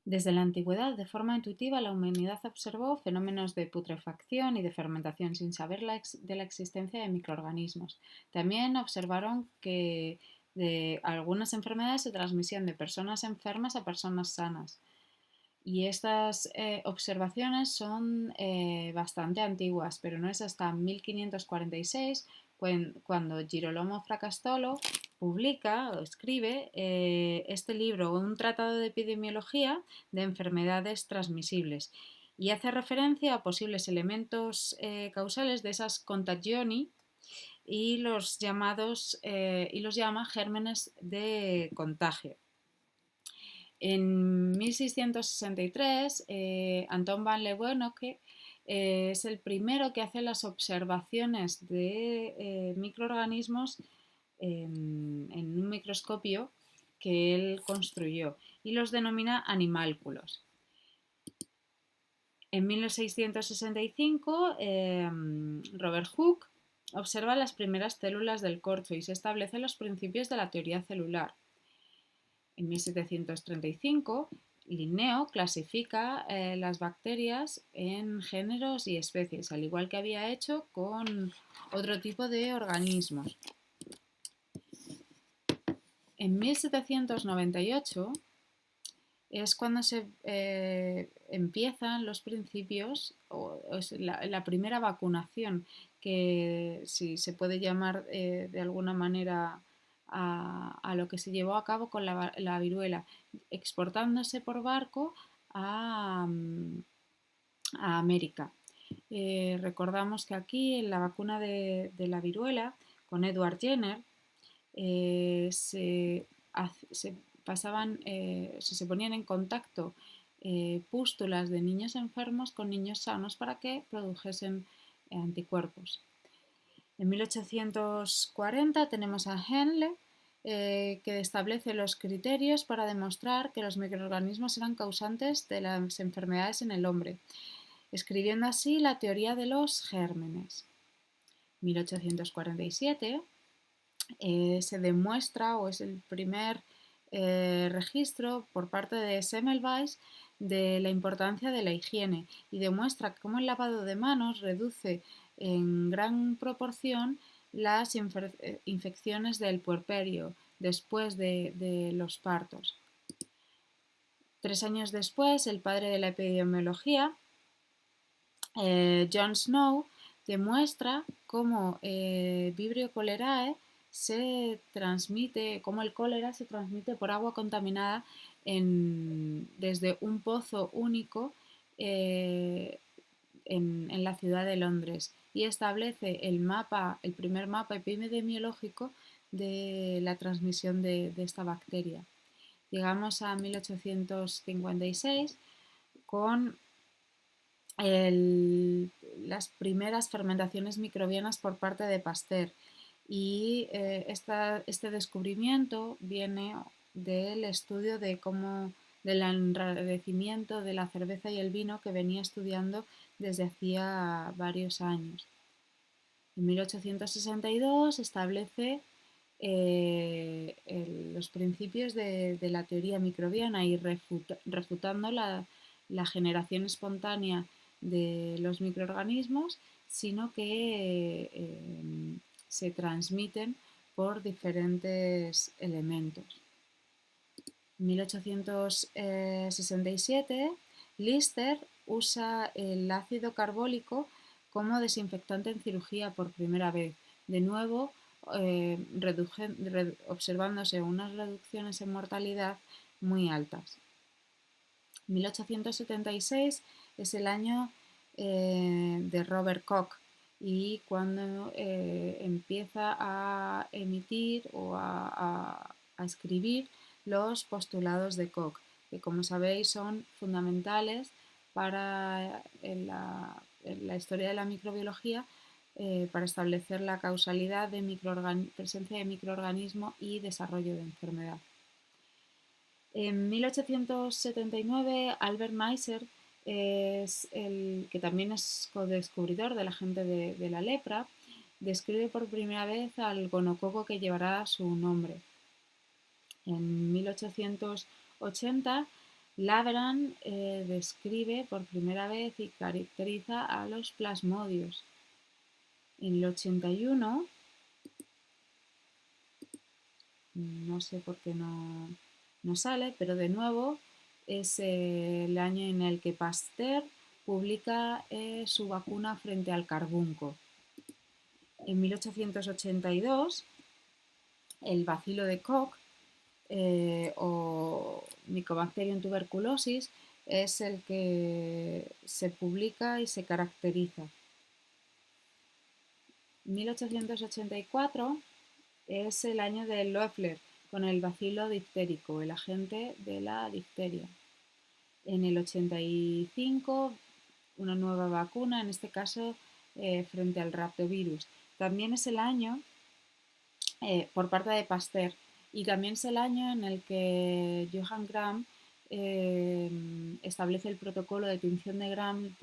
Desde la antigüedad, de forma intuitiva, la humanidad observó fenómenos de putrefacción y de fermentación sin saber de la existencia de microorganismos. También observaron que algunas enfermedades se transmitían de personas enfermas a personas sanas. Y estas observaciones son bastante antiguas, pero no es hasta 1546 cuando Girolamo Fracastolo publica o escribe este libro, un tratado de epidemiología de enfermedades transmisibles, y hace referencia a posibles elementos causales de esas contagioni y los llama gérmenes de contagio. En 1663, Anton van Leeuwenhoek es el primero que hace las observaciones de microorganismos en un microscopio que él construyó y los denomina animálculos. En 1665, Robert Hooke observa las primeras células del corcho y se establecen los principios de la teoría celular. En 1735, Linneo clasifica las bacterias en géneros y especies, al igual que había hecho con otro tipo de organismos. En 1798 es cuando se empiezan los principios, o es la primera vacunación, que si se puede llamar de alguna manera a lo que se llevó a cabo con la viruela, exportándose por barco a América. Recordamos que aquí en la vacuna de la viruela, con Edward Jenner, se pasaban, se ponían en contacto pústulas de niños enfermos con niños sanos para que produjesen anticuerpos. En 1840 tenemos a Henle, que establece los criterios para demostrar que los microorganismos eran causantes de las enfermedades en el hombre, escribiendo así la teoría de los gérmenes. En 1847 se demuestra, o es el primer registro por parte de Semmelweis, de la importancia de la higiene, y demuestra cómo el lavado de manos reduce en gran proporción las infecciones del puerperio después de los partos. 3 años después, el padre de la epidemiología, John Snow, demuestra cómo Vibrio cholerae se transmite, cómo el cólera se transmite por agua contaminada desde un pozo único en la ciudad de Londres, y establece el primer mapa epidemiológico de la transmisión de esta bacteria. Llegamos a 1856 con las primeras fermentaciones microbianas por parte de Pasteur, y este descubrimiento viene del estudio del enrarecimiento de la cerveza y el vino, que venía estudiando desde hacía varios años. En 1862 establece los principios de la teoría microbiana, y refutando la generación espontánea de los microorganismos, sino que se transmiten por diferentes elementos. En 1867, Lister usa el ácido carbólico como desinfectante en cirugía por primera vez, de nuevo observándose unas reducciones en mortalidad muy altas. 1876 es el año de Robert Koch, y cuando empieza a emitir o a escribir los postulados de Koch, que, como sabéis, son fundamentales para la historia de la microbiología, para establecer la causalidad de presencia de microorganismo y desarrollo de enfermedad. En 1879, Albert Neisser, que también es codescubridor del agente de la lepra, describe por primera vez al gonococo que llevará su nombre. En 1880, Laveran describe por primera vez y caracteriza a los plasmodios. En el 81, no sé por qué no sale, pero de nuevo es el año en el que Pasteur publica su vacuna frente al carbunco. En 1882, el bacilo de Koch o Mycobacterium tuberculosis es el que se publica y se caracteriza. 1884 es el año de Loeffler con el bacilo difterico, el agente de la difteria. En el 85, una nueva vacuna, en este caso frente al raptovirus. También es el año, por parte de Pasteur, y también es el año en el que Johann Gram establece el protocolo de tinción de Gram,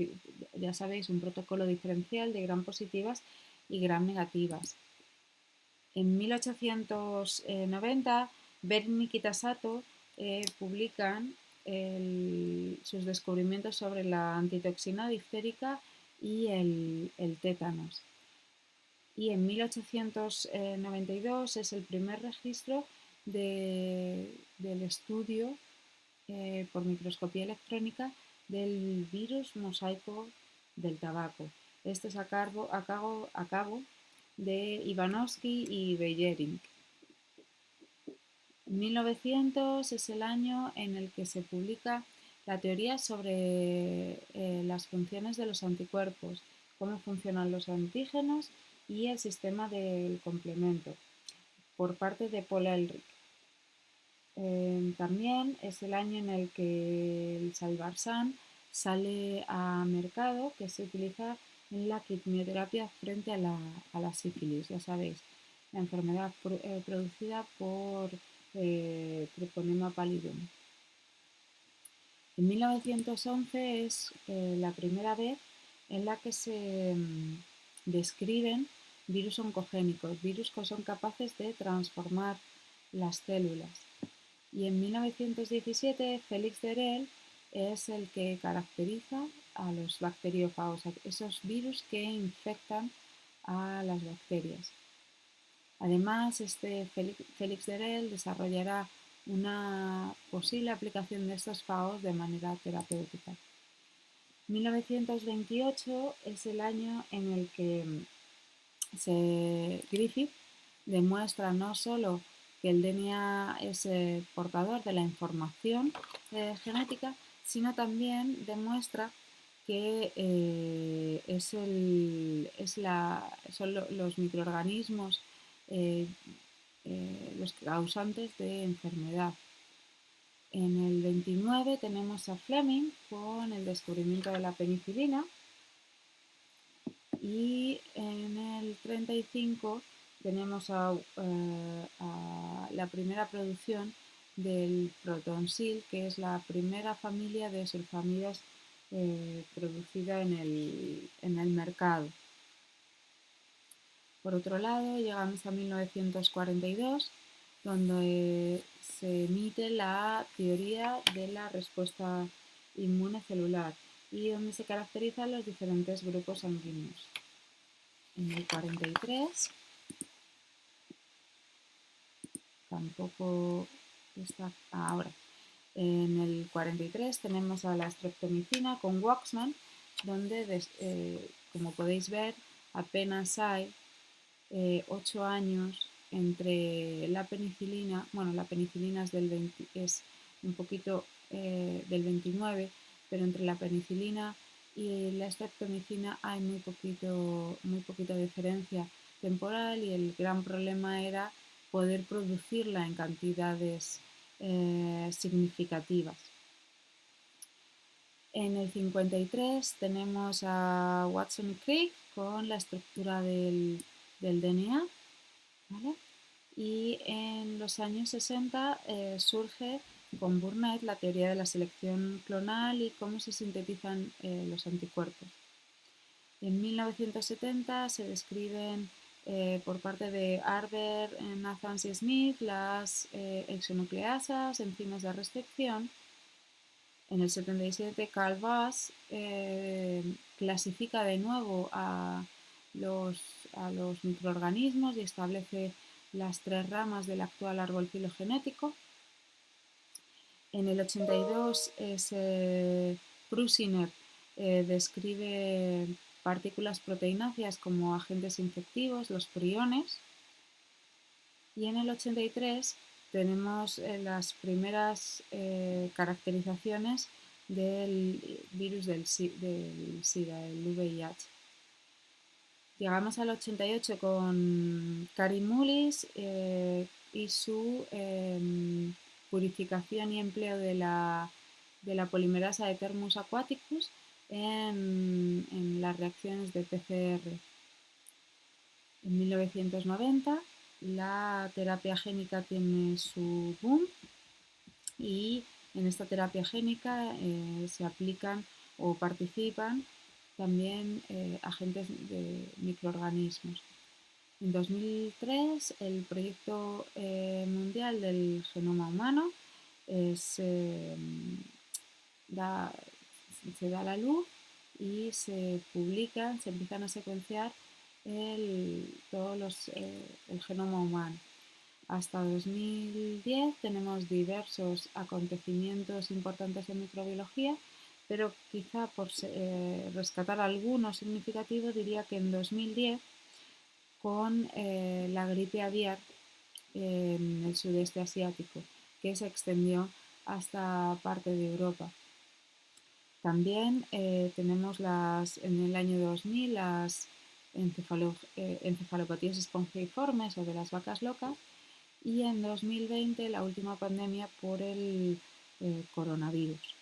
ya sabéis, un protocolo diferencial de Gram positivas y Gram negativas. En 1890, Berni y Kitasato publican sus descubrimientos sobre la antitoxina diftérica y el tétanos. Y en 1892 es el primer registro del estudio por microscopía electrónica del virus mosaico del tabaco. Esto es a cabo de Ivanovsky y Beijerinck. 1900 es el año en el que se publica la teoría sobre las funciones de los anticuerpos, cómo funcionan los antígenos y el sistema del complemento, por parte de Paul Ehrlich. También es el año en el que el Salvarsan sale a mercado, que se utiliza en la quimioterapia frente a la sífilis, ya sabéis, la enfermedad producida por Treponema pallidum. En 1911 es la primera vez en la que se describen virus oncogénicos, virus que son capaces de transformar las células. Y en 1917 Félix Derel es el que caracteriza a los bacteriófagos, esos virus que infectan a las bacterias. Además, Félix Derel desarrollará una posible aplicación de estos fagos de manera terapéutica. 1928 es el año en el que Griffith demuestra no solo que el DNA es portador de la información genética, sino también demuestra que son los microorganismos los causantes de enfermedad. En el 29 tenemos a Fleming con el descubrimiento de la penicilina y en el 35 tenemos a la primera producción del protonsil, que es la primera familia de sulfamidas producida en el mercado. Por otro lado, llegamos a 1942, donde se emite la teoría de la respuesta inmune celular y donde se caracterizan los diferentes grupos sanguíneos. En el 43 tampoco está ahora. En el 43 tenemos a la streptomicina con Waxman, donde, como podéis ver, apenas hay 8 años entre la penicilina. Bueno, la penicilina es un poquito del 29, pero entre la penicilina y la streptomicina hay muy poquita diferencia temporal, y el gran problema era poder producirla en cantidades significativas. En el 53 tenemos a Watson y Crick con la estructura del DNA, ¿vale? Y en los años 60 surge con Burnett la teoría de la selección clonal y cómo se sintetizan los anticuerpos. En 1970 se describen por parte de Arber, Nathans y Smith las exonucleasas, enzimas de restricción, En el 77 Carl Bass clasifica de nuevo a los microorganismos y establece las tres ramas del actual árbol filogenético. En el 82 Prusiner describe partículas proteináceas como agentes infectivos, los priones. Y en el 83 tenemos las primeras caracterizaciones del virus del SIDA, el VIH. Llegamos al 88 con Karim Mullis y su purificación y empleo de la polimerasa de Thermus aquaticus en las reacciones de PCR. En 1990 la terapia génica tiene su boom y en esta terapia génica se aplican o participan también agentes de microorganismos. En 2003 el proyecto mundial del genoma humano se da a la luz y se publican, se empiezan a secuenciar el genoma humano. Hasta 2010 tenemos diversos acontecimientos importantes en microbiología, pero quizá por rescatar alguno significativo diría que en 2010 con la gripe aviar en el sudeste asiático, que se extendió hasta parte de Europa. También tenemos en el año 2000 las encefalopatías espongiformes o de las vacas locas, y en 2020 la última pandemia por el coronavirus.